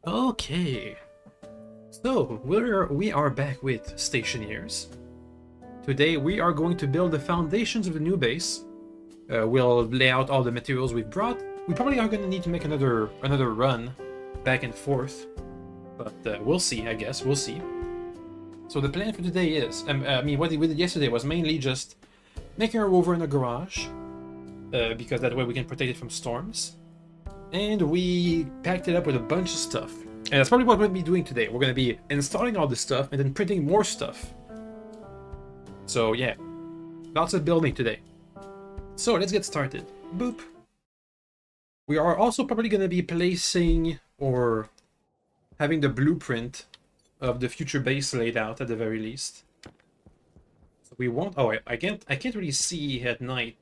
Okay, so we are back with Stationeers. Today we are going to build the foundations of the new base. We'll lay out all the materials we've brought. We probably are going to need to make another run back and forth, but we'll see. I guess we'll see. So the plan for today is, I mean, what we did yesterday was mainly just making our rover in a garage, because that way we can protect it from storms. And we packed it up with a bunch of stuff. And that's probably what we're going to be doing today. We're going to be installing all this stuff and then printing more stuff. So yeah, lots of building today. So let's get started. Boop. We are also probably going to be placing or having the blueprint of the future base laid out at the very least. So we won't. Oh, I can't really see at night.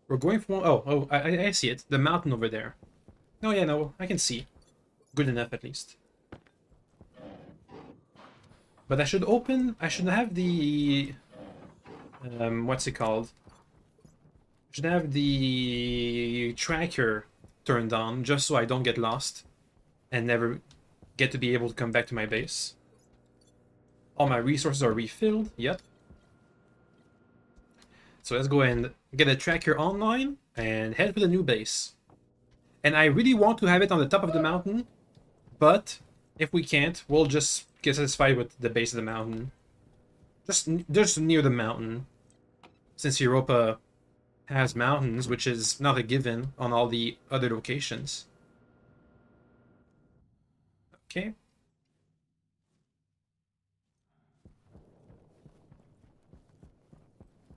We're going for. I see it. The mountain over there. Oh yeah, no, I can see. Good enough at least. But I should have the what's it called? I should have the tracker turned on just so I don't get lost and never get to be able to come back to my base. All my resources are refilled. Yep. So let's go and get a tracker online and head for the new base. And I really want to have it on the top of the mountain, but if we can't, we'll just get satisfied with the base of the mountain. Just near the mountain. Since Europa has mountains, which is not a given on all the other locations. Okay.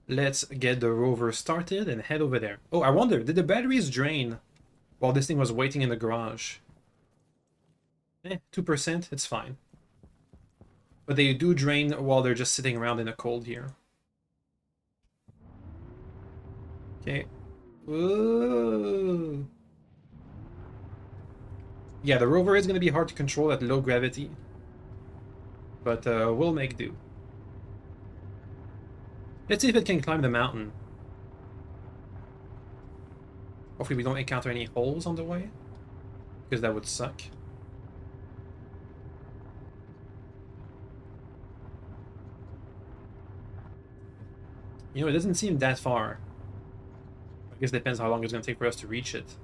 Let's get the rover started and head over there. Oh, I wonder, did the batteries drain while this thing was waiting in the garage? 2%, it's fine. But they do drain while they're just sitting around in the cold here. Okay. Whoa. Yeah, the rover is going to be hard to control at low gravity. But we'll make do. Let's see if it can climb the mountain. Hopefully we don't encounter any holes on the way, because that would suck. You know, it doesn't seem that far. I guess it depends how long it's going to take for us to reach it.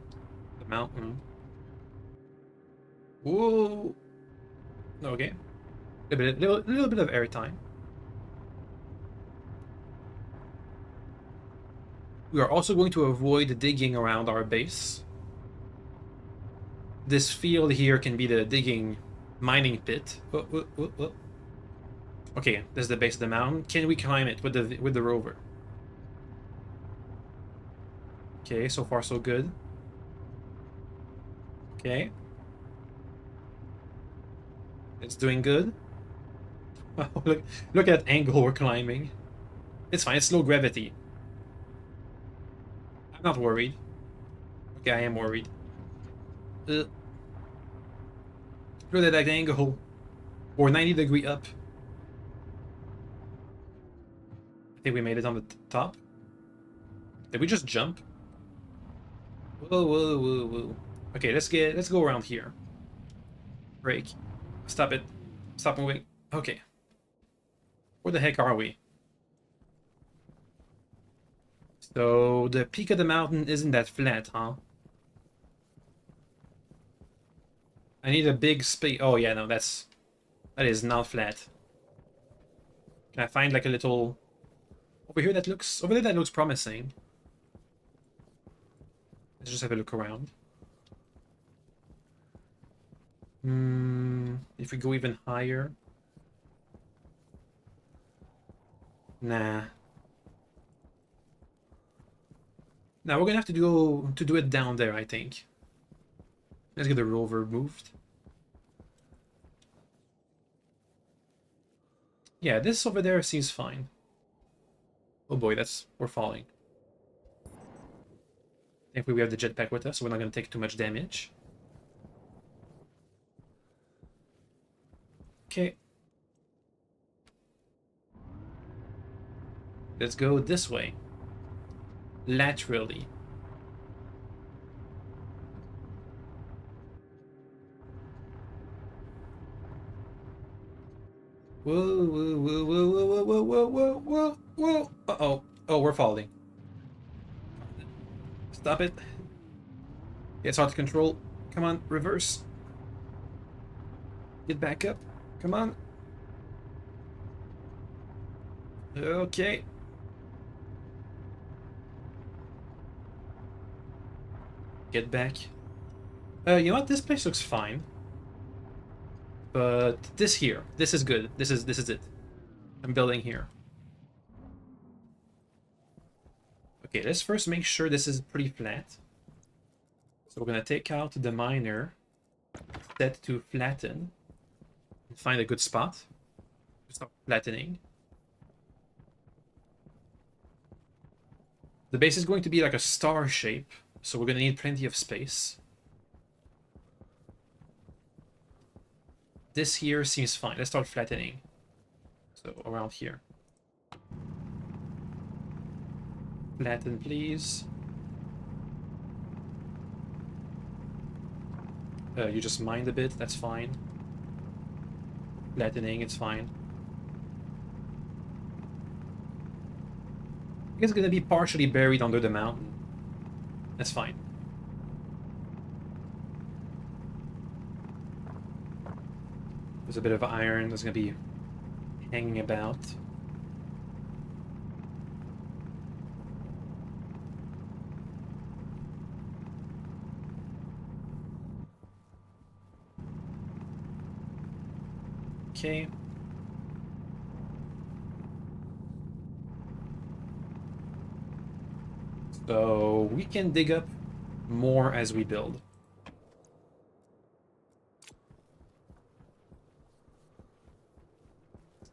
The mountain. Whoa! Okay. A little bit of airtime. We are also going to avoid digging around our base. This field here can be the mining pit. Okay, this is the base of the mountain. Can we climb it with the rover? Okay, so far so good. Okay. It's doing good. Look at that angle we're climbing. It's fine, it's low gravity. I'm not worried. Okay, I am worried. Look at that angle. Or 90-degree up. I think we made it on the top. Did we just jump? Whoa. Okay, let's go around here. Break. Stop it. Stop moving. Okay. Where the heck are we? So the peak of the mountain isn't that flat, huh? I need a big space. Oh yeah, no, that is not flat. Can I find like a little over there that looks promising? Let's just have a look around. If we go even higher. Nah. Now we're gonna have to do it down there, I think. Let's get the rover moved. Yeah, this over there seems fine. Oh boy, we're falling. Thankfully we have the jetpack with us, so we're not gonna take too much damage. Okay. Let's go this way. Laterally. Whoa, whoa, whoa, whoa, whoa, whoa, whoa, whoa, whoa, whoa. Uh-oh. Oh, we're falling. Stop it. It's hard to control. Come on, reverse. Get back up. Come on. Okay. Get back. You know what? This place looks fine. But this here, this is good. This is it. I'm building here. Okay, let's first make sure this is pretty flat. So we're gonna take out the miner, set to flatten, and find a good spot to start flattening. The base is going to be like a star shape, so we're gonna need plenty of space. This here seems fine. Let's start flattening. So around here. Flatten, please. You just mind a bit, that's fine. Flattening, it's fine. It's gonna be partially buried under the mountain. That's fine. There's a bit of iron that's gonna be hanging about. Okay. So we can dig up more as we build.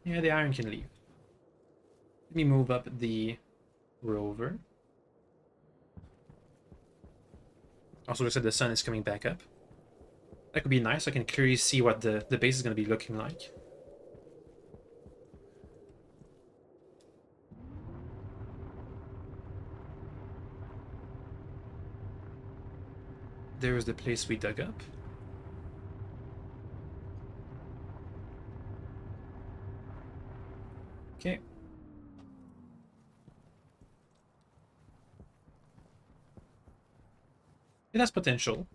Yeah, the iron can leave. Let me move up the rover. Also, just said the sun is coming back up. That could be nice. I can clearly see what the base is going to be looking like. There's the place we dug up. Okay. It has potential.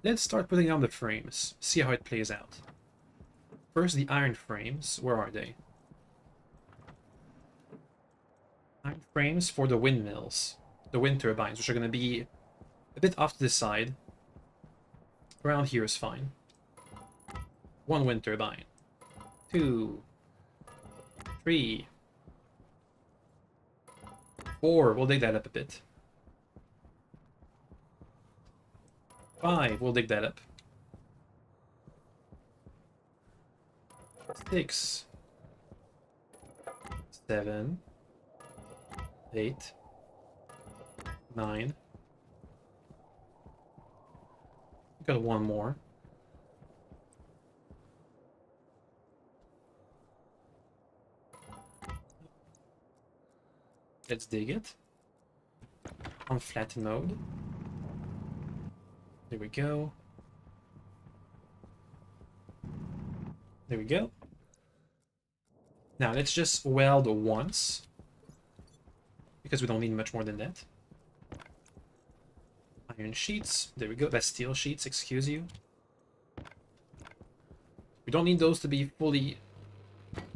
Let's start putting on the frames, see how it plays out. First, the iron frames. Where are they? Iron frames for the windmills, the wind turbines, which are going to be a bit off to the side. Around here is fine. One wind turbine. 2, 3, 4. We'll dig that up a bit. 5. We'll dig that up. 6, 7, 8, 9. Got one more. Let's dig it. On flatten mode. There we go. There we go. Now let's just weld once, because we don't need much more than that. Iron sheets. There we go. That's steel sheets, excuse you. We don't need those to be fully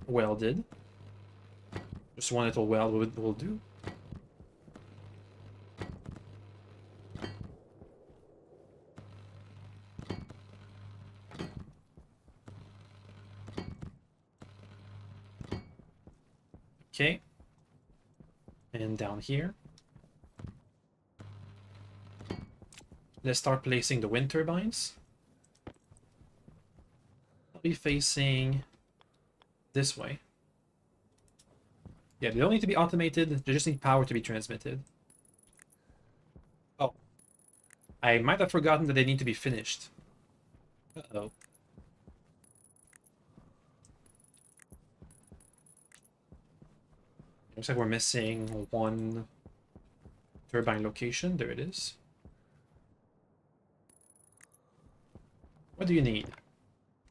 welded. Just one little weld will do. Okay. And down here. Let's start placing the wind turbines. I'll be facing this way. Yeah, they don't need to be automated, they just need power to be transmitted. Oh. I might have forgotten that they need to be finished. Uh-oh. Looks like we're missing one turbine location. There it is. What do you need?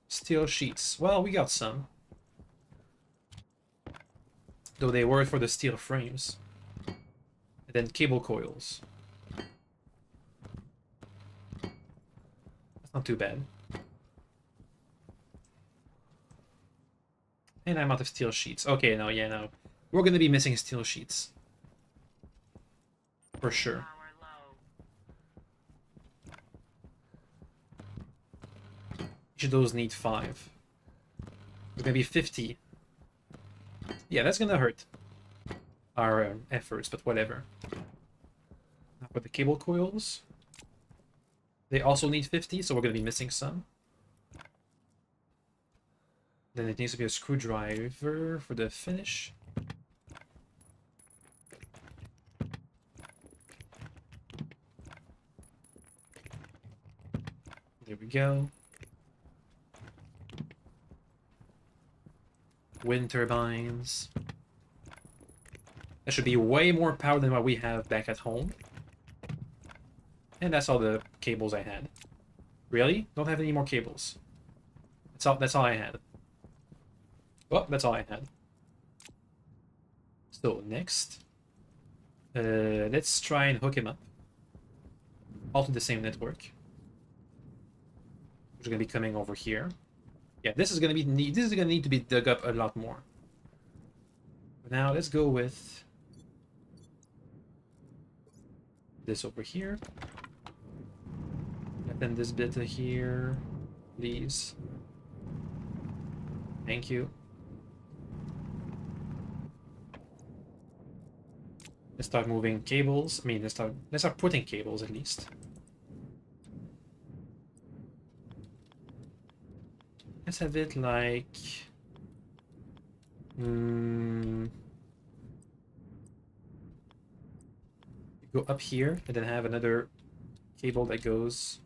Steel sheets. Well, we got some. though they were for the steel frames. And then cable coils. That's not too bad. And I'm out of steel sheets. Okay, no, yeah, no. We're gonna be missing steel sheets. For sure. Each of those need 5. It's gonna be 50. Yeah, that's gonna hurt our efforts, but whatever. Now for the cable coils, they also need 50, so we're gonna be missing some. Then it needs to be a screwdriver for the finish. There we go. Wind turbines. That should be way more power than what we have back at home. And that's all the cables I had. Really? Don't have any more cables. That's all I had. Well, that's all I had. So next, let's try and hook him up. All to the same network. Which is gonna be coming over here. Yeah, this is gonna need to be dug up a lot more. But now let's go with this over here. And then this bit here, please. Thank you. Let's start moving cables. I mean, let's start putting cables at least. Let's have it like go up here and then have another cable that goes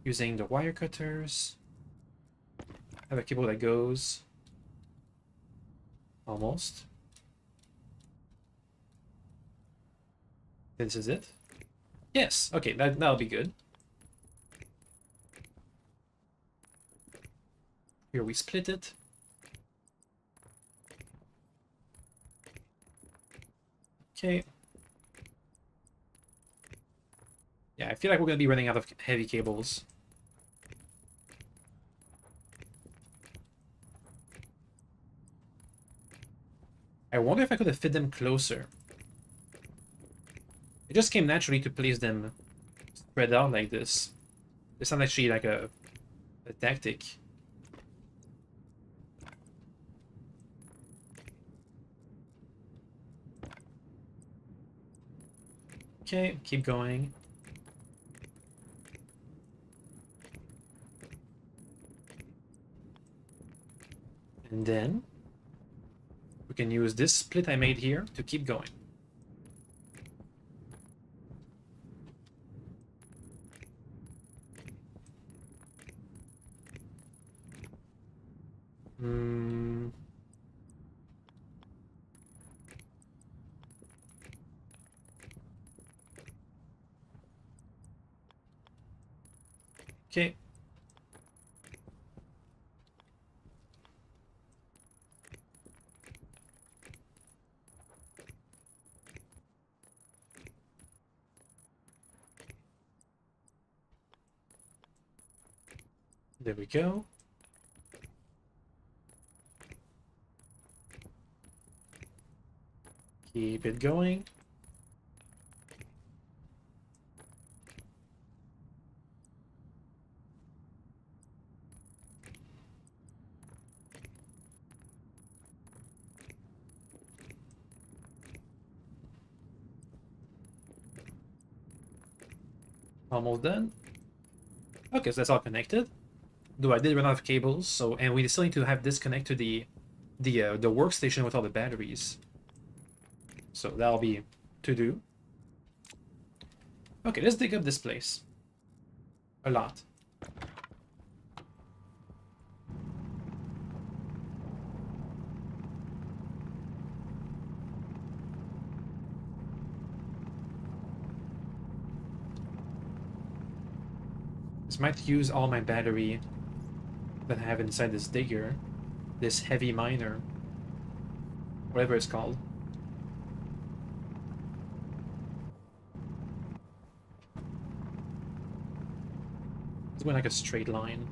using the wire cutters. Have a cable that goes almost. This is it. Yes. Okay, that'll be good. Here we split it. Okay. Yeah, I feel like we're gonna be running out of heavy cables. I wonder if I could have fit them closer. It just came naturally to place them spread out like this. It's not actually like a tactic. Okay, keep going. And then we can use this split I made here to keep going. Okay. There we go. Keep it going. Almost done. Okay, so that's all connected. Though I did run out of cables, so and we still need to have this connect to the workstation with all the batteries. So that'll be to do. Okay, let's dig up this place. A lot. This might use all my battery that I have inside this digger, this heavy miner. whatever it's called. It's going like a straight line.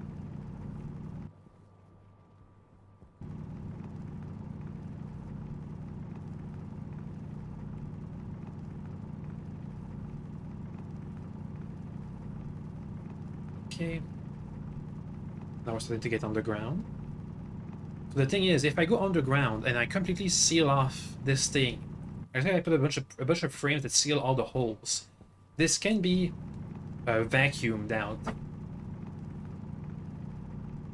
Okay. Now we're starting to get underground. So the thing is, if I go underground and I completely seal off this thing, I think I put a bunch of frames that seal all the holes. This can be vacuumed out.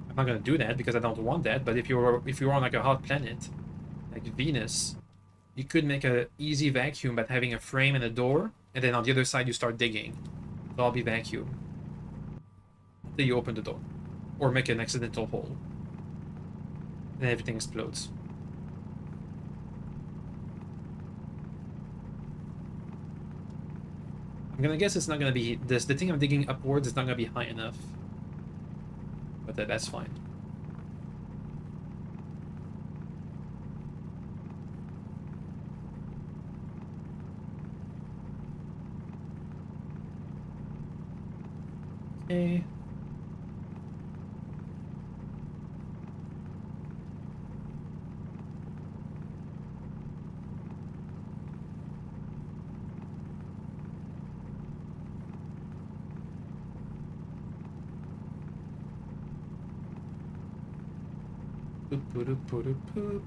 I'm not gonna do that because I don't want that. But if you're on like a hot planet, like Venus, you could make a easy vacuum by having a frame and a door, and then on the other side you start digging. It'll all be vacuum. Then you open the door, or make an accidental hole, and everything explodes. I'm gonna guess it's not gonna be this. The thing I'm digging upwards is not gonna be high enough, but that's fine. Okay. Poop, poop, poop, poop.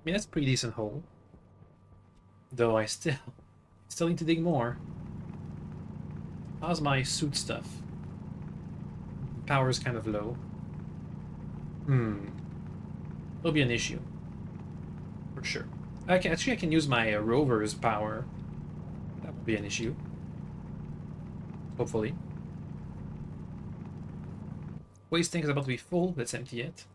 I mean, that's a pretty decent hole. Though I still need to dig more. How's my suit stuff? Power is kind of low. It'll be an issue. For sure. Actually, I can use my rover's power. That won't be an issue. Hopefully. Waste tank is about to be full. Let's empty it.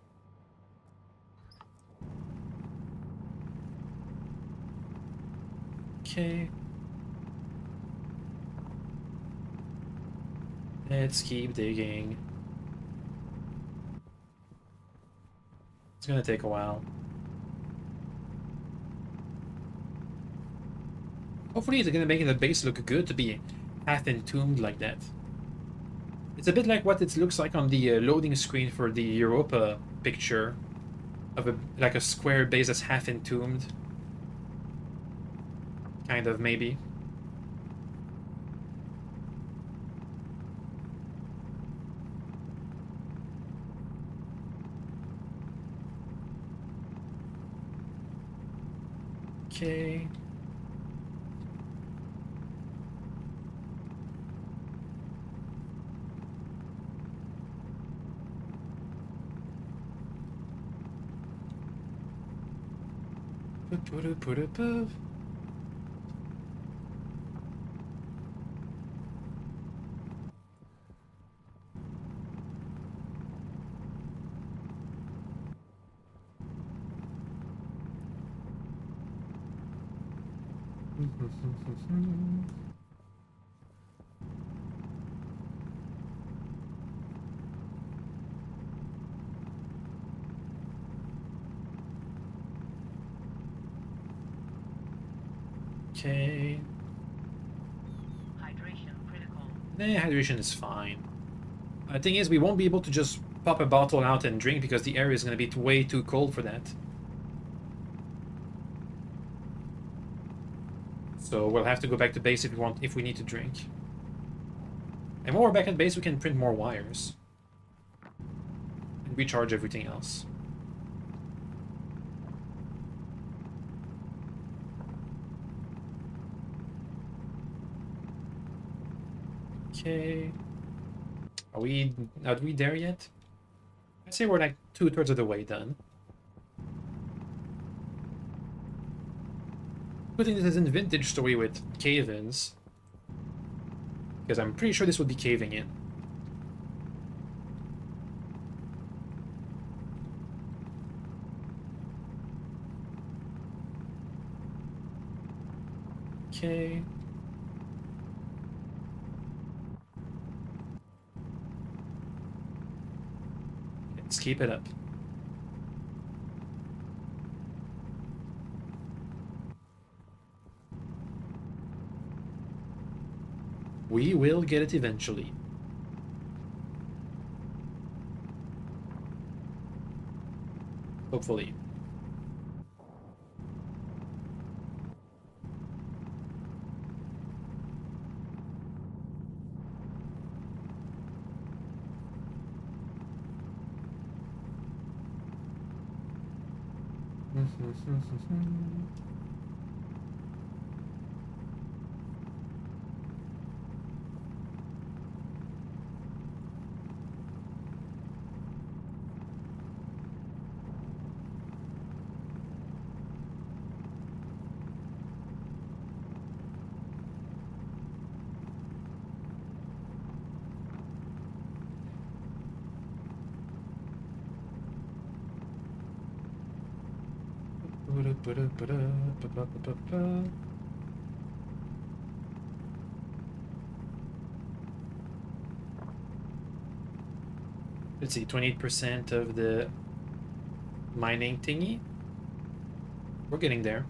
Okay. Let's keep digging. It's gonna take a while. Hopefully it's gonna make the base look good to be half entombed like that. It's a bit like what it looks like on the loading screen for the Europa picture of like a square base that's half entombed. Kind of, maybe. Okay. Poo. Okay. Hydration critical. Nah, hydration is fine. The thing is, we won't be able to just pop a bottle out and drink because the area is going to be way too cold for that. So we'll have to go back to base if we need to drink. And when we're back at base, we can print more wires. And recharge everything else. Okay. Are we there yet? I'd say we're like 2/3 of the way done. Putting this in vintage story with cave-ins. Because I'm pretty sure this would be caving in. Okay. Let's keep it up. We will get it eventually. Hopefully. Let's see, 28% of the mining thingy. We're getting there.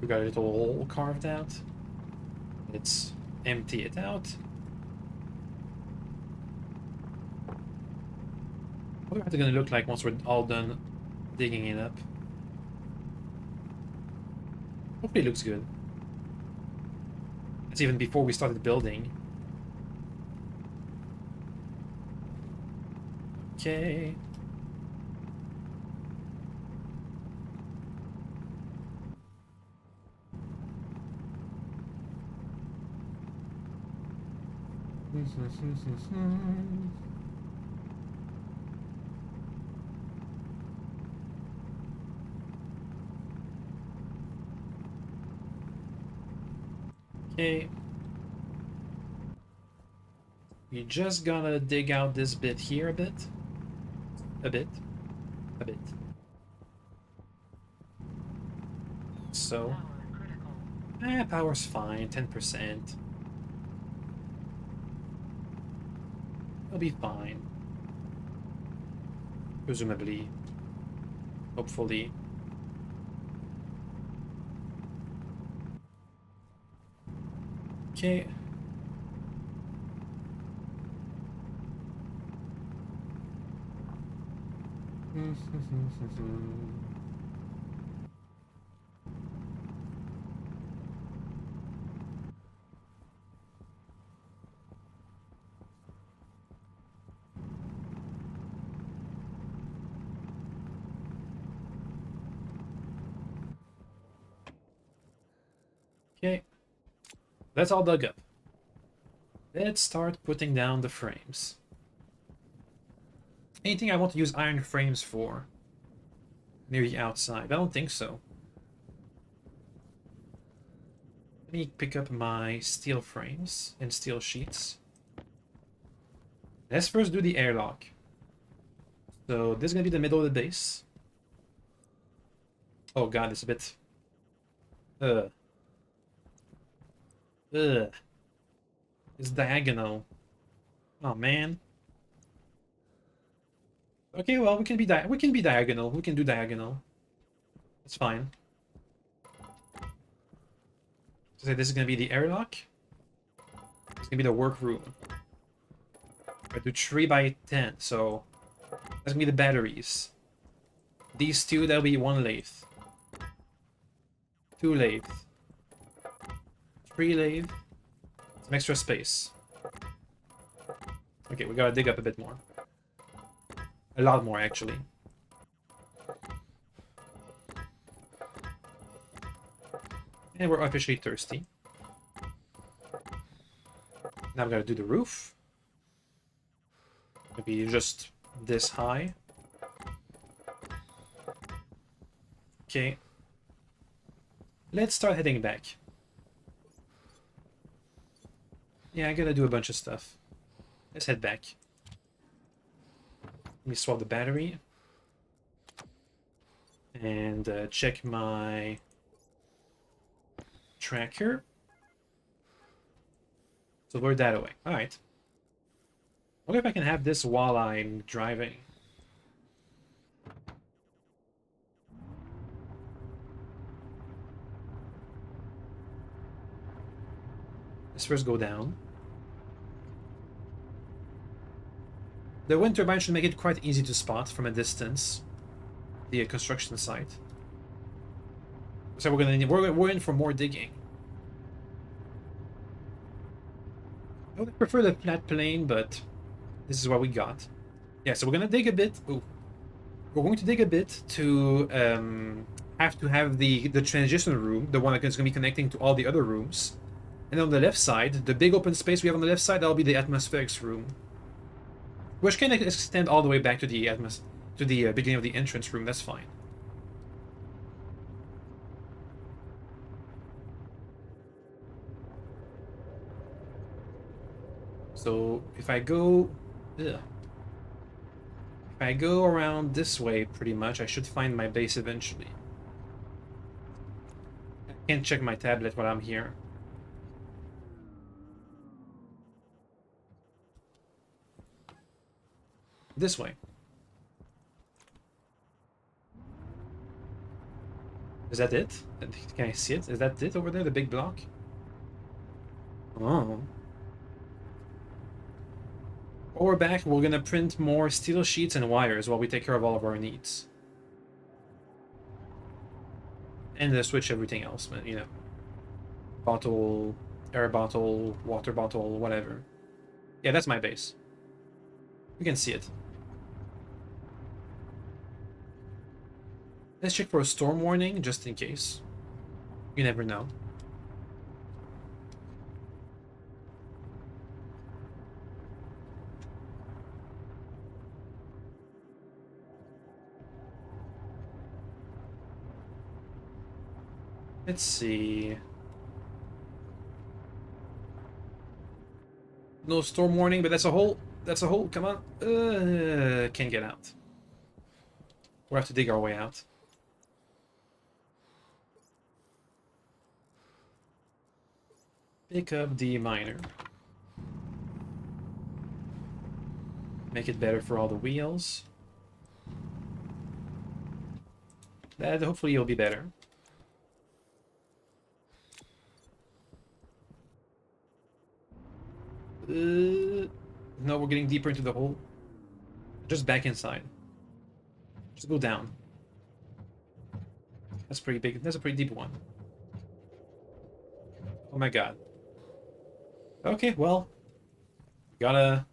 We got a little hole carved out. Let's empty it out. What is it gonna look like once we're all done digging it up? Hopefully it looks good. That's even before we started building. Okay. Okay. We just gotta dig out this bit here a bit. A bit. A bit. So. Power's fine, 10%. It'll be fine. Presumably. Hopefully. Okay. Okay. That's all dug up. Let's start putting down the frames. Anything I want to use iron frames for? Near the outside? I don't think so. Let me pick up my steel frames and steel sheets. Let's first do the airlock. So this is gonna be the middle of the base. Oh god, it's a bit... Ugh. It's diagonal. Oh man. Okay, well we can be diagonal. We can do diagonal. It's fine. So this is gonna be the airlock. gonna be the workroom. I do 3 by 10, so that's gonna be the batteries. These two, that'll be 1 lathe. 2 lathe. 3 lathe. Some extra space. Okay, we gotta dig up a bit more. A lot more, actually. And we're officially thirsty. Now we gotta do the roof. Maybe just this high. Okay. Let's start heading back. Yeah, I gotta do a bunch of stuff. Let's head back. Let me swap the battery. And check my tracker. So we're that away. Alright. I wonder if I can have this while I'm driving. Let's first go down. The wind turbine should make it quite easy to spot from a distance. The construction site. So we're in for more digging. I would prefer the flat plane, but this is what we got. Yeah, so we're gonna dig a bit. Ooh. We're going to dig a bit to have the transition room, the one that is going to be connecting to all the other rooms. And on the left side, the big open space we have on the left side, that'll be the atmospherics room, which can extend all the way back to the beginning of the entrance room. That's fine. So if I go around this way, pretty much, I should find my base eventually. I can't check my tablet while I'm here. This way. Is that it? Can I see it? Is that it over there, the big block? Oh. While we're back, we're gonna print more steel sheets and wires while we take care of all of our needs. And switch everything else, but, you know. Bottle, air bottle, water bottle, whatever. Yeah, that's my base. You can see it. Let's check for a storm warning, just in case. You never know. Let's see. No storm warning, but that's a hole. That's a hole. Come on. Can't get out. We'll have to dig our way out. Pick up the miner. Make it better for all the wheels. That hopefully will be better. No, we're getting deeper into the hole. Just back inside. Just go down. That's pretty big. That's a pretty deep one. Oh my god. Okay, well, gotta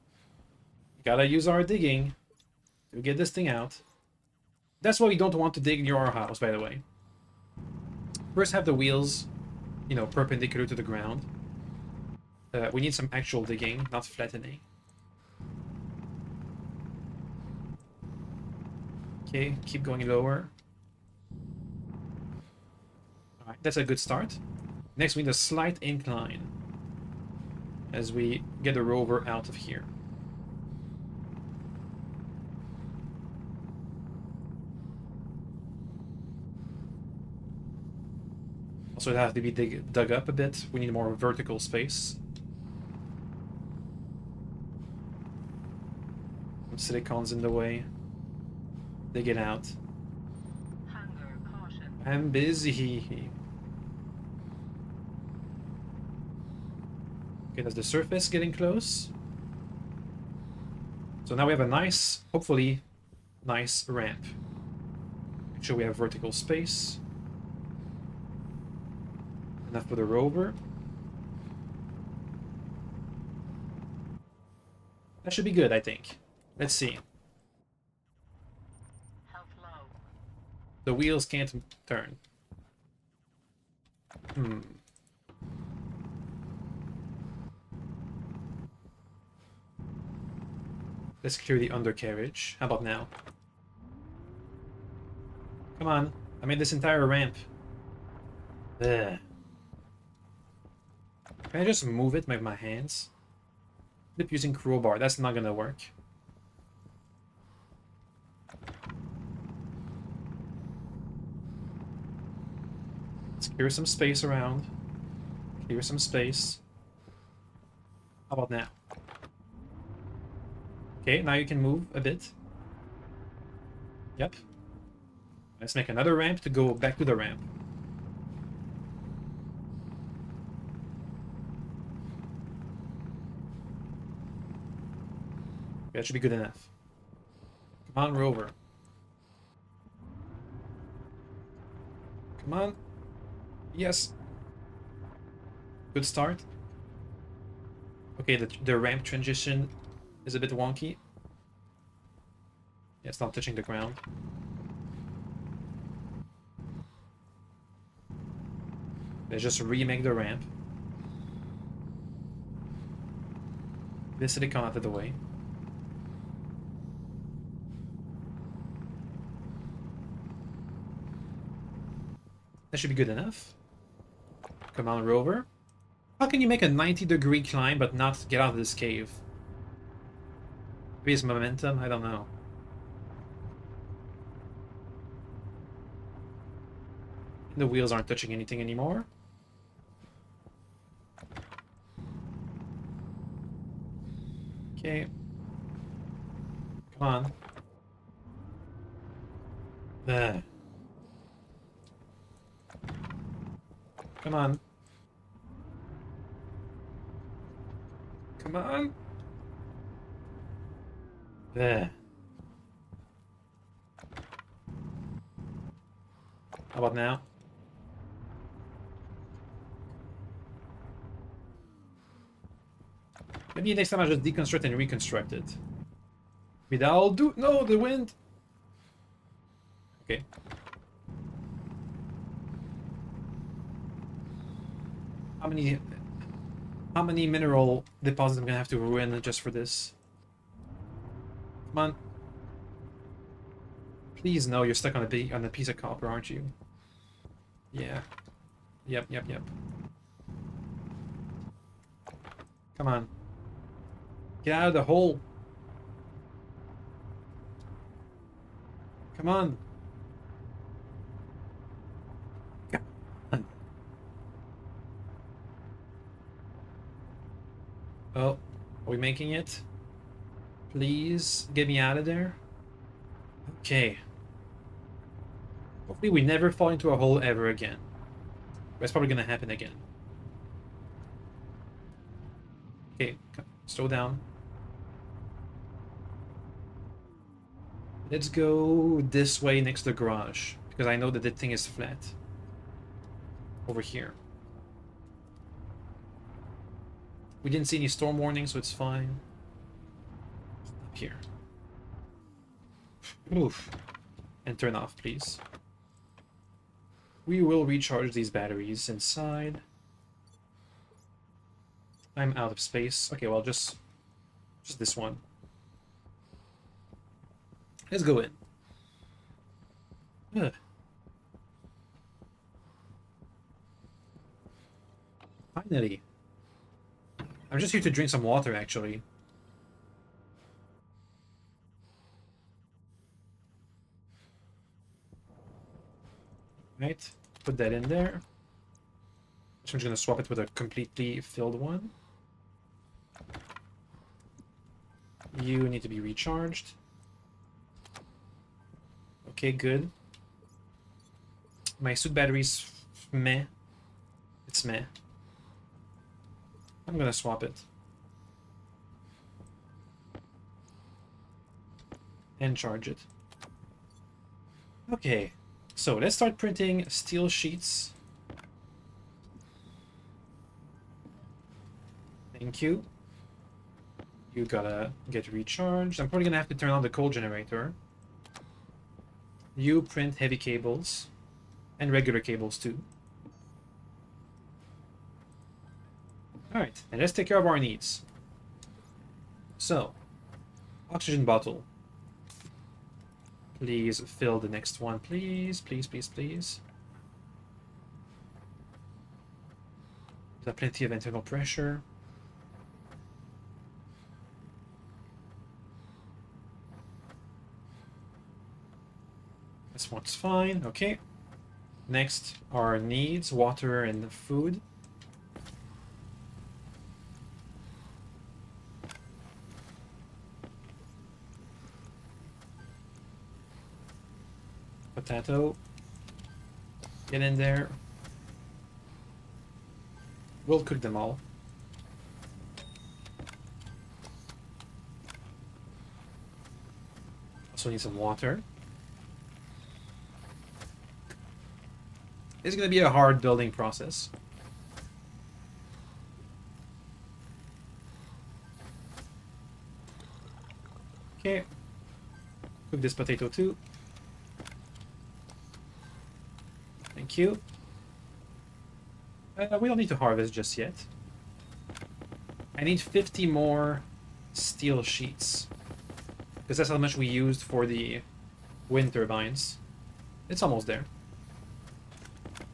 use our digging to get this thing out. That's why we don't want to dig near our house, by the way. First, have the wheels, you know, perpendicular to the ground. We need some actual digging, not flattening. Okay, keep going lower. Alright, that's a good start. Next, we need a slight incline as we get the rover out of here. Also, it has to be dug up a bit. We need more vertical space. Silicon's in the way. Dig it out. I'm busy. Okay, that's the surface getting close. So now we have a nice, hopefully, nice ramp. Make sure we have vertical space. Enough for the rover. That should be good, I think. Let's see. The wheels can't turn. Let's clear the undercarriage. How about now? Come on. I made this entire ramp. Ugh. Can I just move it with my hands? Flip using crowbar. That's not gonna work. Let's clear some space around. Clear some space. How about now? Okay, now you can move a bit. Yep. Let's make another ramp to go back to the ramp. That should be good enough. Come on, rover. Come on. Yes. Good start. Okay, the ramp transition is a bit wonky. Yeah, it's not touching the ground. Let's just remake the ramp. This silicone out of the way. That should be good enough. Come on, rover. How can you make a 90-degree climb but not get out of this cave? Maybe it's momentum? I don't know. The wheels aren't touching anything anymore. Okay. Come on. There. Come on. Come on. There. How about now? Maybe next time I'll just deconstruct and reconstruct it. Maybe that'll do. No, the wind. Okay. How many mineral deposits I'm gonna have to ruin just for this? Come on. Please no, you're stuck on a piece of copper, aren't you? Yeah. Yep. Come on. Get out of the hole. Come on. Come on. Oh, are we making it? Please get me out of there. Okay. Hopefully we never fall into a hole ever again. That's probably gonna happen again. Okay, slow down. Let's go this way next to the garage, because I know that the thing is flat. Over here. We didn't see any storm warnings, so it's fine. Up here. Oof. And turn off, please. We will recharge these batteries inside. I'm out of space. Okay, well, just this one. Let's go in. Ugh. Finally. I'm just here to drink some water, actually. Right, put that in there. So I'm just gonna swap it with a completely filled one. You need to be recharged. Okay, good. My suit battery's meh. It's meh. I'm gonna swap it. And charge it. Okay, so let's start printing steel sheets. Thank you. You gotta get recharged. I'm probably gonna have to turn on the coal generator. You print heavy cables. And regular cables too. Alright, and let's take care of our needs. So, oxygen bottle. Please fill the next one, please. Please, please, please. There's plenty of internal pressure. This one's fine, okay. Next, our needs, water and food. Potato. Get in there. We'll cook them all. Also need some water. It's going to be a hard building process. Okay. Cook this potato too. Thank you. We don't need to harvest just yet. I need 50 more steel sheets. Because that's how much we used for the wind turbines. It's almost there.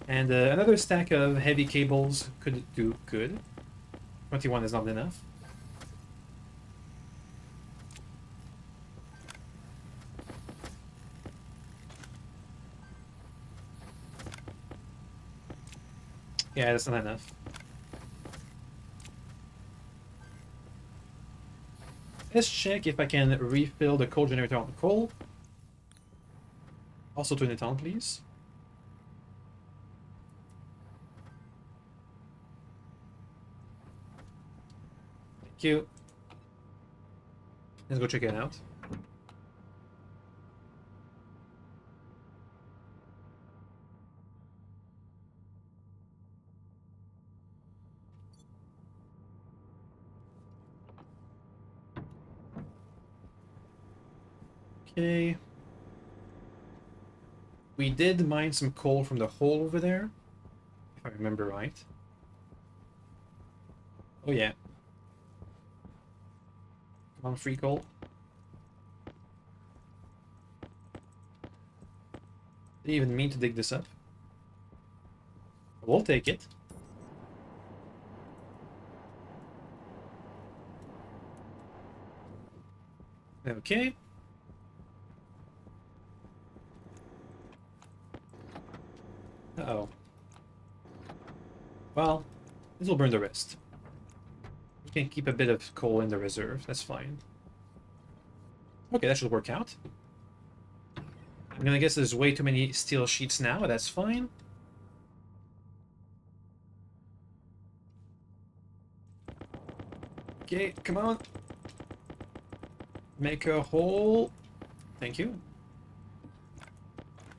And another stack of heavy cables could do good. 21 is not enough. Yeah, that's not enough. Let's check if I can refill the coal generator on coal. Also turn it on, please. Thank you. Let's go check it out. Okay. We did mine some coal from the hole over there, if I remember right. Oh yeah. Come on, free coal. Didn't even mean to dig this up. We'll take it. Okay. Uh-oh. Well, this will burn the rest. We can keep a bit of coal in the reserve. That's fine. Okay, that should work out. I'm gonna guess there's way too many steel sheets now, but that's fine. Okay, come on. Make a hole. Thank you.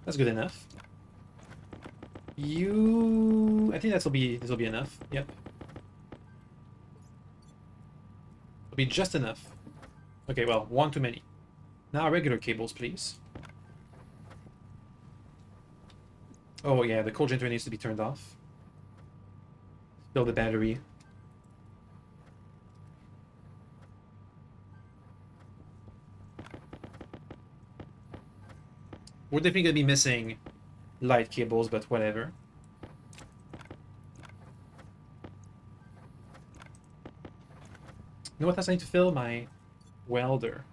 That's good enough. I think this will be enough. Yep. It'll be just enough. Okay, well, one too many. Now regular cables, please. Oh yeah, the coal generator needs to be turned off. Build the battery. We're definitely gonna be missing light cables, but whatever. You know what else I need to fill? My welder.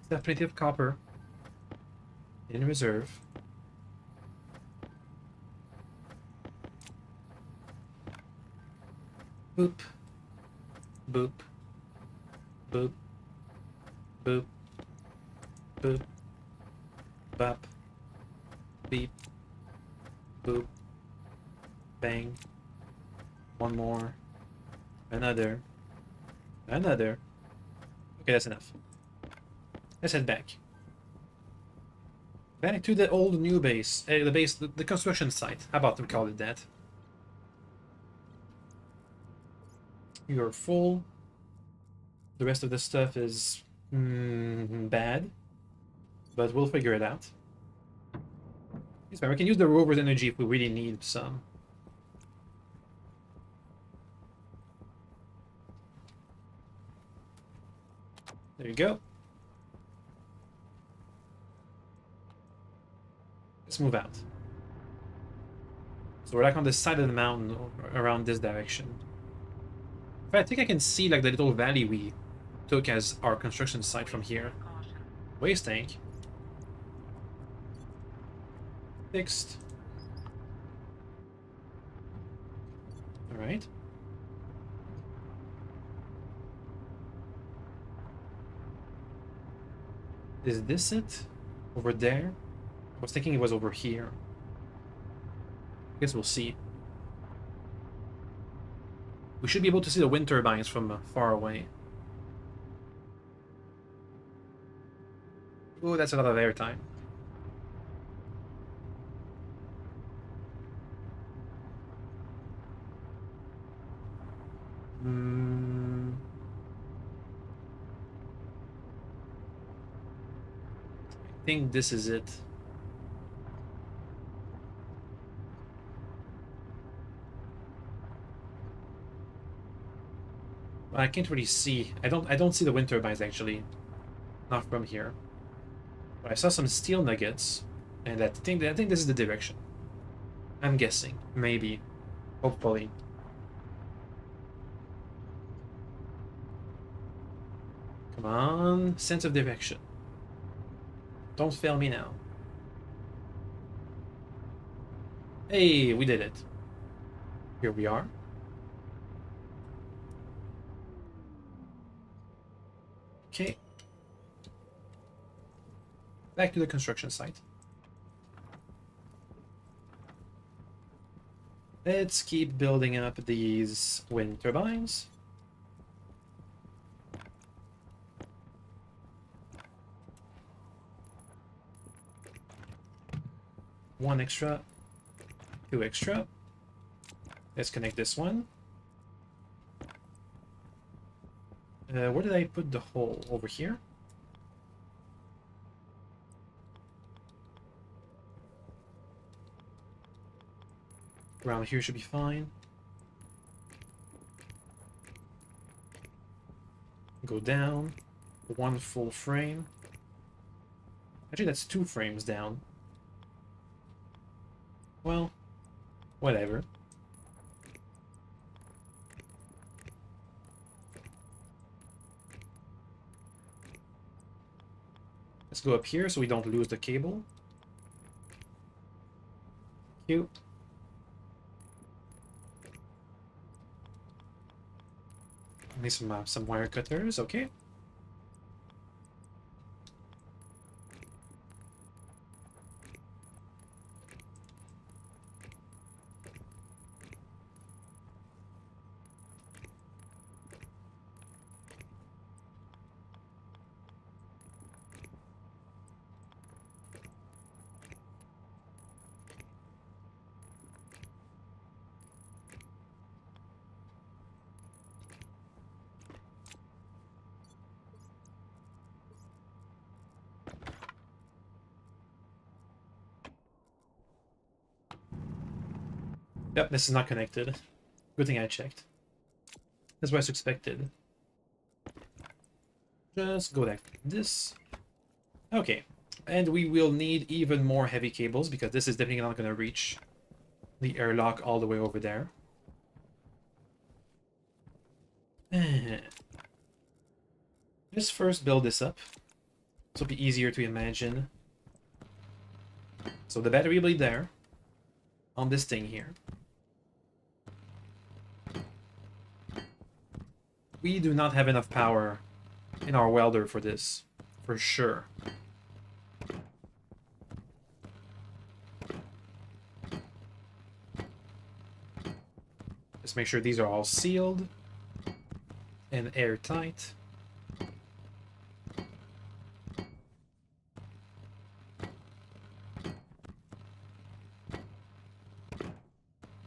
Still have plenty of copper in reserve. Oop. boop, boop, boop, boop, bop, beep, boop, bang. One more. Another. Another. Okay, that's enough. Let's head back. Back to the old new base. The base, the construction site. How about we call it that? You're full. The rest of the stuff is bad. But we'll figure it out. It's fine. We can use the rover's energy if we really need some. There you go. Let's move out. So we're like on the side of the mountain around this direction. I think I can see like the little valley we took as our construction site from here. Waste tank. Fixed. Alright. Is this it? Over there? I was thinking it was over here. I guess we'll see. We should be able to see the wind turbines from far away. Oh, that's a lot of airtime. I think this is it. I can't really see. I don't see the wind turbines actually. Not from here. But I saw some steel nuggets, and I think this is the direction. I'm guessing. Maybe. Hopefully. Come on, sense of direction. Don't fail me now. Hey, we did it. Here we are. Okay. Back to the construction site. Let's keep building up these wind turbines. One extra, two extra. Let's connect this one. Where did I put the hole? Over here? Around here should be fine. Go down. One full frame. Actually, that's 2 frames down. Well, whatever. Let's go up here so we don't lose the cable. Cute. Need some wire cutters, okay. Yep, this is not connected. Good thing I checked. That's what I suspected. Just go like this. Okay. And we will need even more heavy cables because this is definitely not going to reach the airlock all the way over there. Let's first build this up. So it'll be easier to imagine. So the battery will be there. On this thing here. We do not have enough power in our welder for this, for sure. Just make sure these are all sealed and airtight.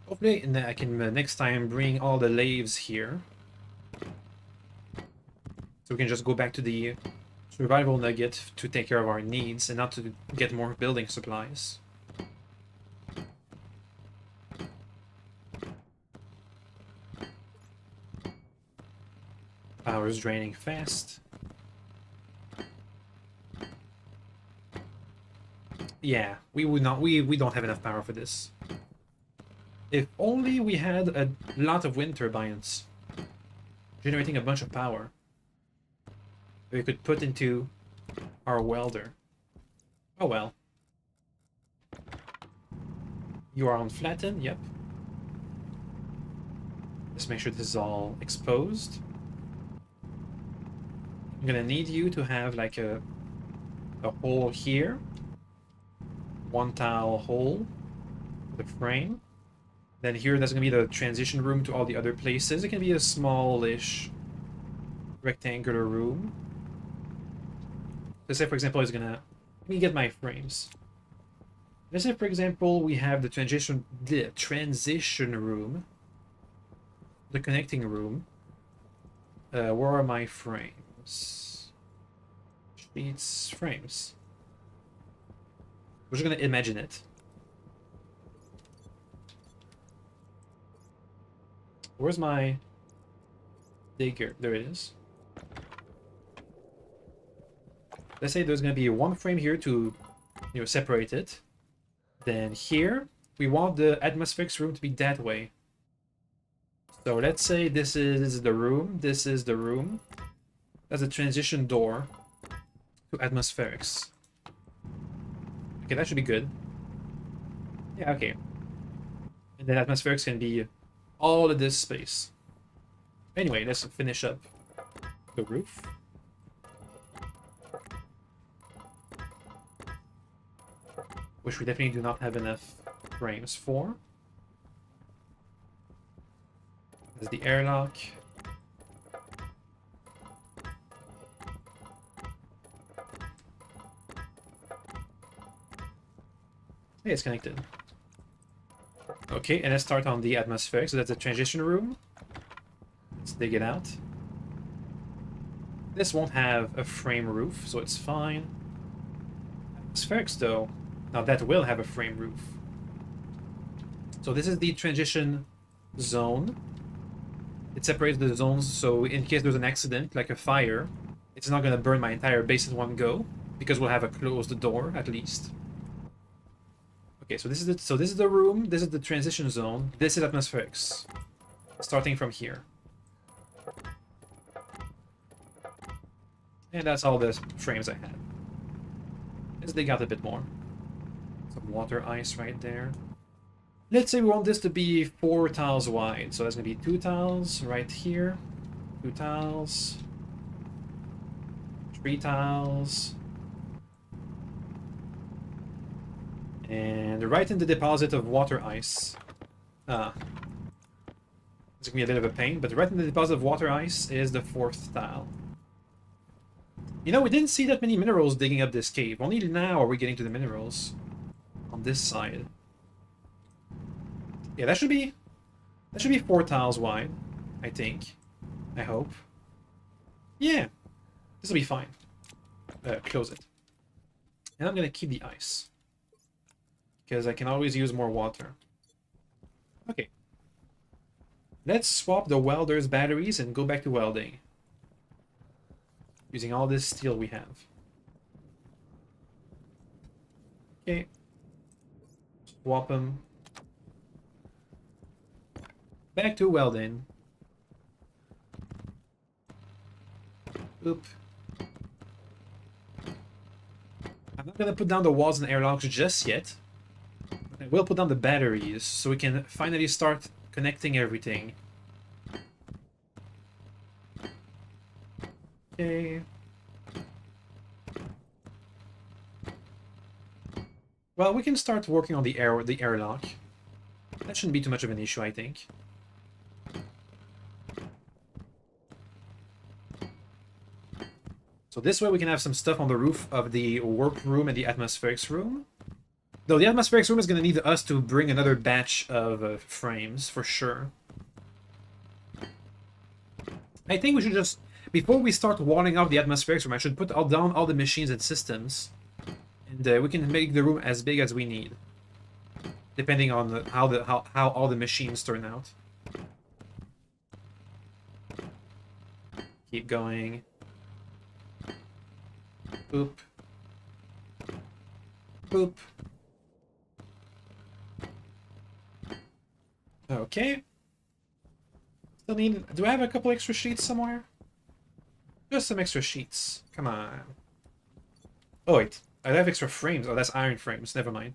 Hopefully, and I can next time bring all the lathes here. So we can just go back to the survival nugget to take care of our needs and not to get more building supplies. Power is draining fast. Yeah, we would not. We don't have enough power for this. If only we had a lot of wind turbines generating a bunch of power we could put into our welder. Oh well. You are on flatten, yep. Just make sure this is all exposed. I'm gonna need you to have like a hole here. One tile hole for the frame. Then here, there's going to be the transition room to all the other places. It can be a smallish rectangular room. Let's say, for example, it's going to... Let me get my frames. Let's say, for example, we have the transition room. The connecting room. Where are my frames? Sheets, frames. We're just going to imagine it. Where's my digger? There it is. Let's say there's going to be one frame here to, separate it. Then here, we want the atmospherics room to be that way. So let's say this is the room, this is the room. That's a transition door to atmospherics. Okay, that should be good. Yeah, okay. And then atmospherics can be all of this space. Anyway, let's finish up the roof. Which we definitely do not have enough frames for. There's the airlock. Hey, it's connected. Okay, and let's start on the atmospheric. So that's the transition room. Let's dig it out. This won't have a frame roof, so it's fine. Atmospherics, though, now that will have a frame roof. So this is the transition zone. It separates the zones, so in case there's an accident, like a fire, it's not going to burn my entire base in one go, because we'll have a closed door, at least. Okay, so this is the room, this is the transition zone, this is atmospherics. Starting from here. And that's all the frames I had. Let's dig out a bit more. Some water ice right there. Let's say we want this to be 4 tiles wide, so that's going to be 2 tiles right here. 2 tiles. 3 tiles. And right in the deposit of water ice. It's going to be a bit of a pain, but right in the deposit of water ice is the 4th tile. You know, we didn't see that many minerals digging up this cave. Only now are we getting to the minerals on this side. Yeah, that should be 4 tiles wide, I think. I hope. Yeah, this will be fine. Close it. And I'm going to keep the ice. Because I can always use more water. Okay. Let's swap the welder's batteries and go back to welding. Using all this steel we have. Okay. Swap them. Back to welding. Oop. I'm not gonna put down the walls and airlocks just yet. I will put down the batteries so we can finally start connecting everything. Okay. Well, we can start working on the airlock. That shouldn't be too much of an issue, I think. So this way we can have some stuff on the roof of the workroom and the atmospherics room. Though the atmospherics room is going to need us to bring another batch of frames, for sure. I think we should just, before we start walling off the atmospherics room, I should put down all the machines and systems. And we can make the room as big as we need. Depending on how all the machines turn out. Keep going. Boop. Boop. Okay. Still need... Do I have a couple extra sheets somewhere? Just some extra sheets. Come on. Oh, wait. I have extra frames. Oh, that's iron frames. Never mind.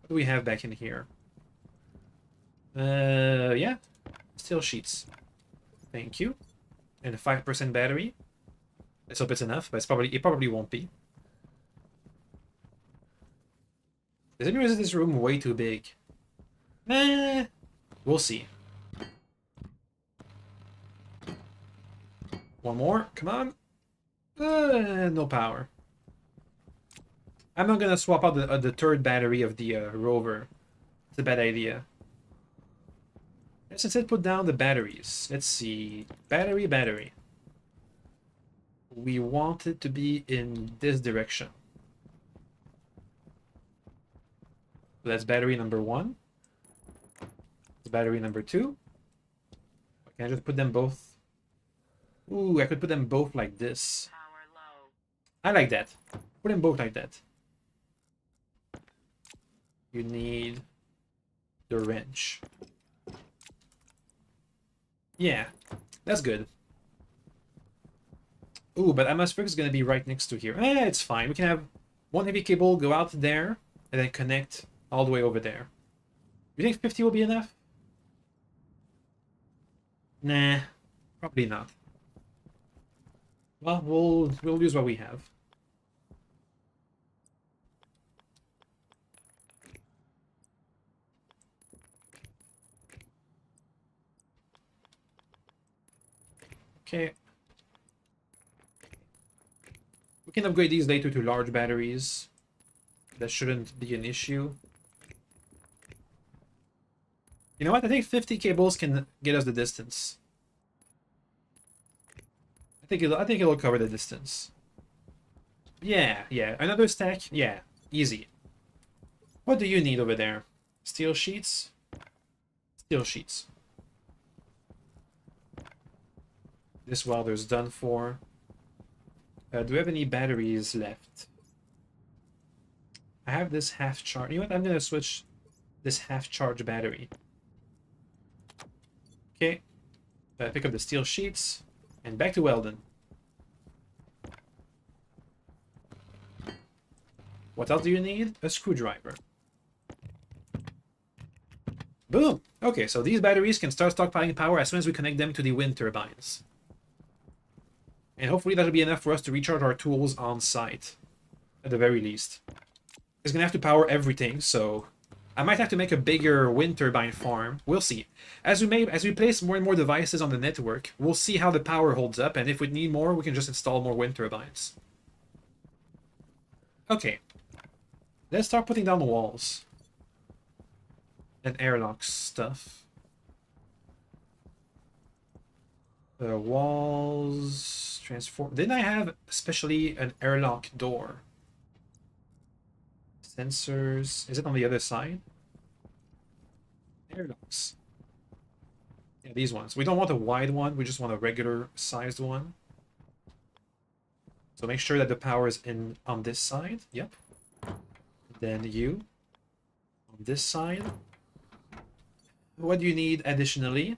What do we have back in here? Yeah. Steel sheets. Thank you. And a 5% battery. Let's hope it's enough, but it probably won't be. Does anyone realize this room way too big? Nah. We'll see. One more. Come on. No power. I'm not gonna swap out the third battery of the rover. It's a bad idea. Let's instead put down the batteries. Let's see. Battery. We want it to be in this direction. So that's battery number 1. That's battery number 2. Can I just put them both? Ooh, I could put them both like this. I like that. Put them both like that. You need the wrench. Yeah, that's good. Ooh, but atmospheric is going to be right next to here. It's fine. We can have one heavy cable go out there and then connect all the way over there. You think 50 will be enough? Nah, probably not. Well, we'll use what we have. Okay. We can upgrade these later to large batteries. That shouldn't be an issue. You know what? I think 50 cables can get us the distance. I think it'll cover the distance. Yeah. Another stack? Yeah. Easy. What do you need over there? Steel sheets? Steel sheets. This welder's done for. Do we have any batteries left? I have this half charge. You know what? I'm gonna switch this half charge battery. Okay. Pick up the steel sheets and back to Weldon. What else do you need? A screwdriver. Boom! Okay, so these batteries can start stockpiling power as soon as we connect them to the wind turbines. And hopefully that'll be enough for us to recharge our tools on site. At the very least. It's gonna have to power everything, so I might have to make a bigger wind turbine farm. We'll see. As we place more and more devices on the network, we'll see how the power holds up, and if we need more, we can just install more wind turbines. Okay. Let's start putting down the walls. And airlock stuff. The walls transform. Didn't I have especially an airlock door? Sensors. Is it on the other side? Airlocks. Yeah, these ones. We don't want a wide one. We just want a regular sized one. So make sure that the power is in on this side. Yep. Then you on this side. What do you need additionally?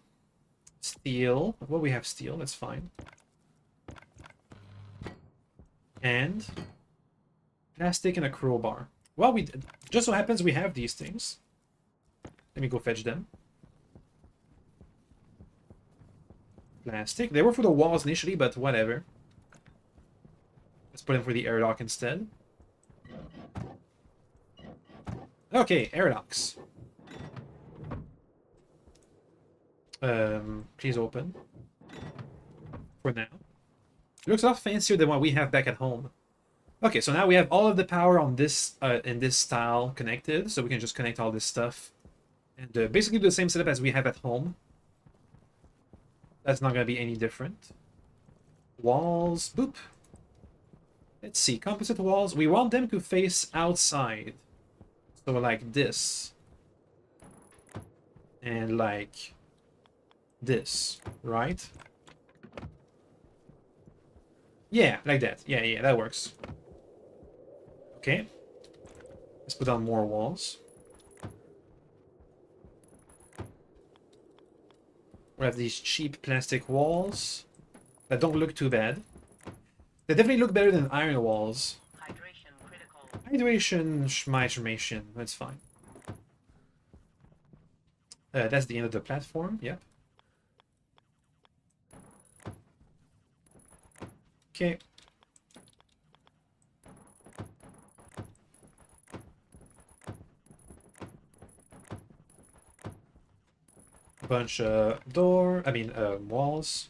Steel. Well, we have steel. That's fine. And plastic and a crowbar. Well, just so happens we have these things. Let me go fetch them. plastic. They were for the walls initially, but whatever. Let's put them for the airlock instead. Okay, airlocks. Please open. For now. It looks a lot fancier than what we have back at home. Okay, so now we have all of the power on this in this style connected, so we can just connect all this stuff. And basically do the same setup as we have at home. That's not going to be any different. Walls, boop. Let's see, composite walls. We want them to face outside. So like this. And like this, right? Yeah, like that. Yeah, that works. Okay. Let's put on more walls. We have these cheap plastic walls that don't look too bad. They definitely look better than iron walls. Hydration critical. Hydration, schmation, that's fine. That's the end of the platform, yep. Okay. Bunch of walls.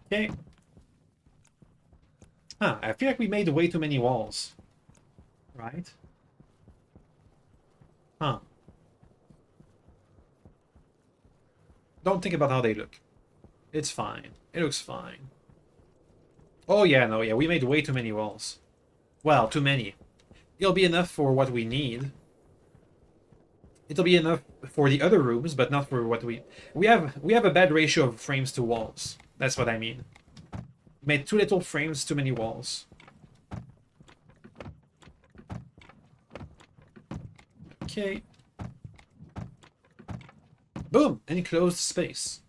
Okay. Huh, I feel like we made way too many walls. Right? Huh. Don't think about how they look. It's fine. It looks fine. Oh yeah, no, yeah, we made way too many walls. Well, too many. It'll be enough for what we need. It'll be enough for the other rooms, but not for what we have a bad ratio of frames to walls. That's what I mean. Made too little frames, too many walls. Okay. Boom! Enclosed space.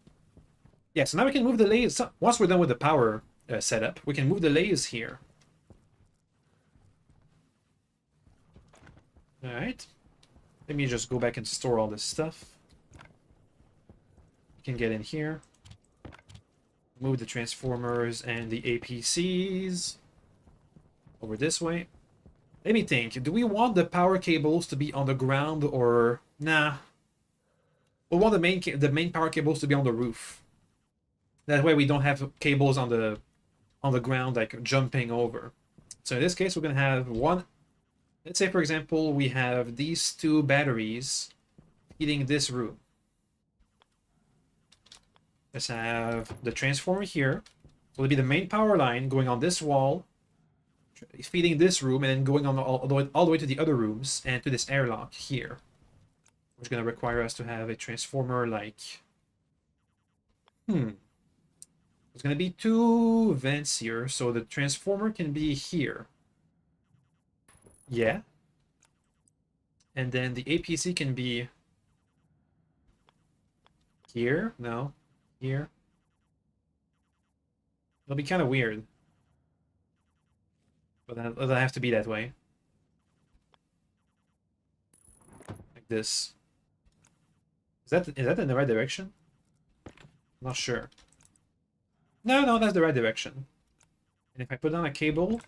Yeah, so now we can move the layers. Once we're done with the power setup, we can move the layers here. Alright. Let me just go back and store all this stuff. We can get in here. Move the transformers and the APCs over this way. Let me think. Do we want the power cables to be on the ground or nah? We want the main power cables to be on the roof. That way we don't have cables on the ground like jumping over. So in this case we're gonna have one. Let's say for example we have these two batteries feeding this room. Let's have the transformer here. So it'll be the main power line going on this wall, feeding this room, and then going on all the way to the other rooms and to this airlock here. Which is going to require us to have a transformer like... There's going to be two vents here, so the transformer can be here. Yeah. And then the APC can be... here? No. Here. It'll be kind of weird. But then it'll have to be that way. Like this. Is that in the right direction? I'm not sure. No, that's the right direction. And if I put on a cable,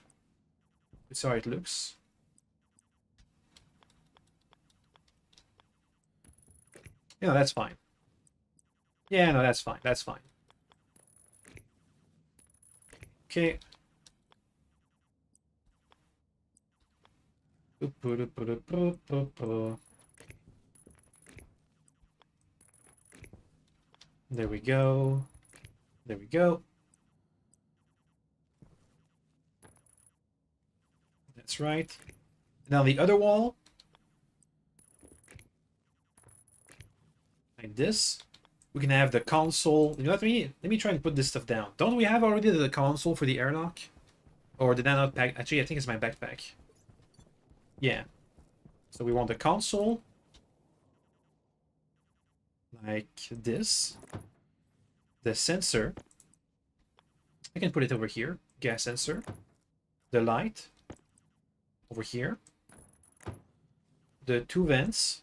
it's how it looks. Yeah, that's fine. Yeah, no, that's fine. That's fine. Okay. There we go. There we go. That's right. Now the other wall. Like this. We can have the console. You know what I mean? Let me try and put this stuff down. Don't we have already the console for the airlock? Or did I not pack? Actually, I think it's my backpack. Yeah. So we want the console. Like this. The sensor. I can put it over here. Gas sensor. The light. Over here. the two vents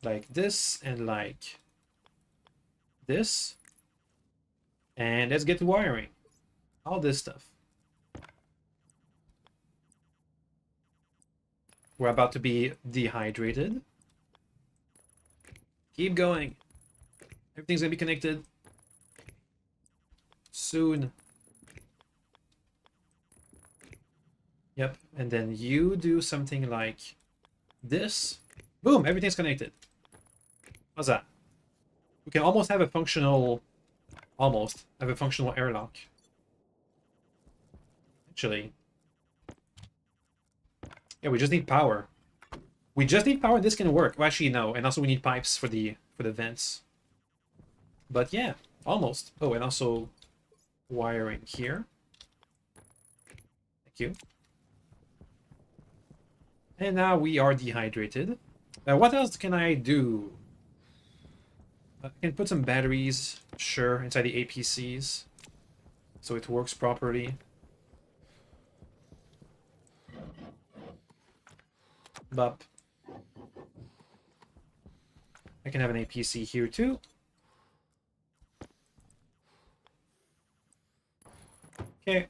like this and like this. And let's get to wiring. All this stuff. We're about to be dehydrated. Keep going. Everything's gonna be connected soon. Yep, and then you do something like this. Boom, everything's connected. How's that? We can almost have a functional airlock. Actually. Yeah, we just need power. We just need power, this can work. Well, actually, no. And also we need pipes for the vents. But yeah, almost. Oh, and also wiring here. Thank you. And now we are dehydrated. What else can I do? I can put some batteries, sure, inside the APCs. So it works properly. But I can have an APC here too. Okay.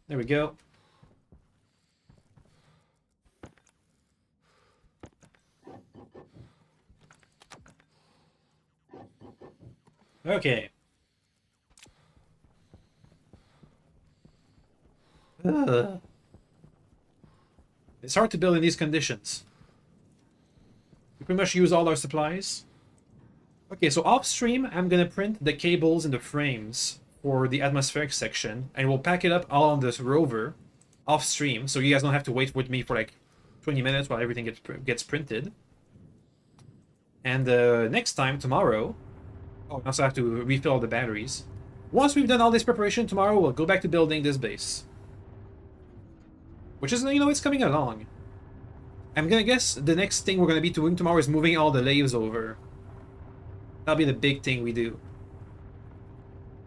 There we go. Okay. It's hard to build in these conditions. We pretty much use all our supplies. Okay, so off stream, I'm gonna print the cables and the frames for the atmospheric section, and we'll pack it up all on this rover off stream, so you guys don't have to wait with me for like 20 minutes while everything gets printed. And next time, tomorrow, oh, I also have to refill all the batteries. Once we've done all this preparation, tomorrow we'll go back to building this base. Which is, you know, it's coming along. I'm gonna guess the next thing we're gonna be doing tomorrow is moving all the lathes over. That'll be the big thing we do.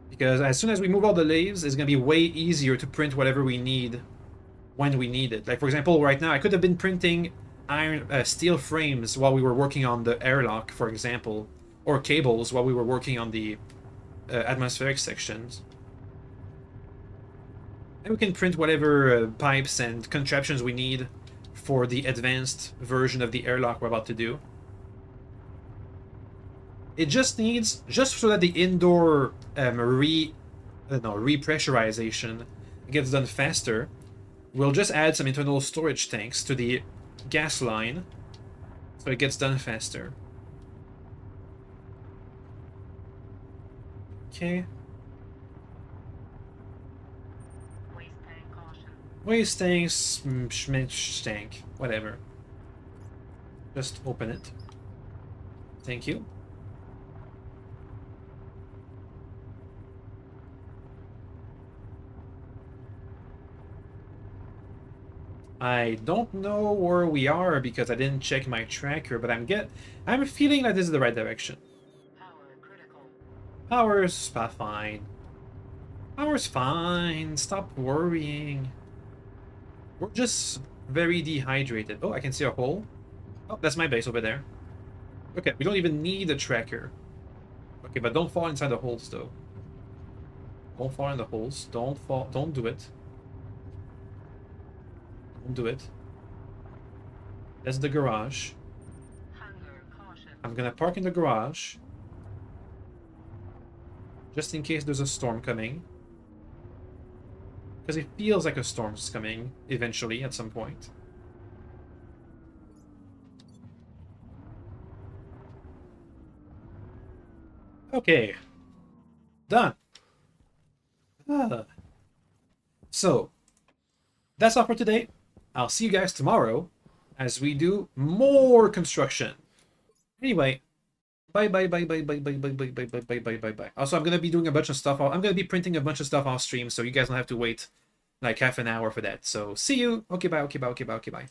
Because as soon as we move all the lathes, it's gonna be way easier to print whatever we need when we need it. Like, for example, right now, I could have been printing steel frames while we were working on the airlock, for example. Or cables while we were working on the atmospheric sections. And we can print whatever pipes and contraptions we need for the advanced version of the airlock we're about to do. It just needs, just so that the indoor repressurization gets done faster, we'll just add some internal storage tanks to the gas line so it gets done faster. Okay. Waste tank, schmitch tank, whatever. Just open it. Thank you. I don't know where we are because I didn't check my tracker, but I'm feeling like this is the right direction. Power's fine. Power's fine. Stop worrying. We're just very dehydrated. Oh, I can see a hole. Oh, that's my base over there. Okay, we don't even need a tracker. Okay, but don't fall inside the holes, though. Don't fall in the holes. Don't fall. Don't do it. Don't do it. That's the garage. I'm gonna park in the garage. Just in case there's a storm coming. Because it feels like a storm's coming, eventually, at some point. Okay. Done. So, that's all for today. I'll see you guys tomorrow as we do more construction. Anyway, bye bye bye bye bye bye bye bye bye bye bye bye bye bye. Also, I'm gonna be doing a bunch of stuff. I'm gonna be printing a bunch of stuff off stream, so you guys don't have to wait like half an hour for that. So see you. Okay, bye. Okay, bye. Okay, bye. Okay, bye.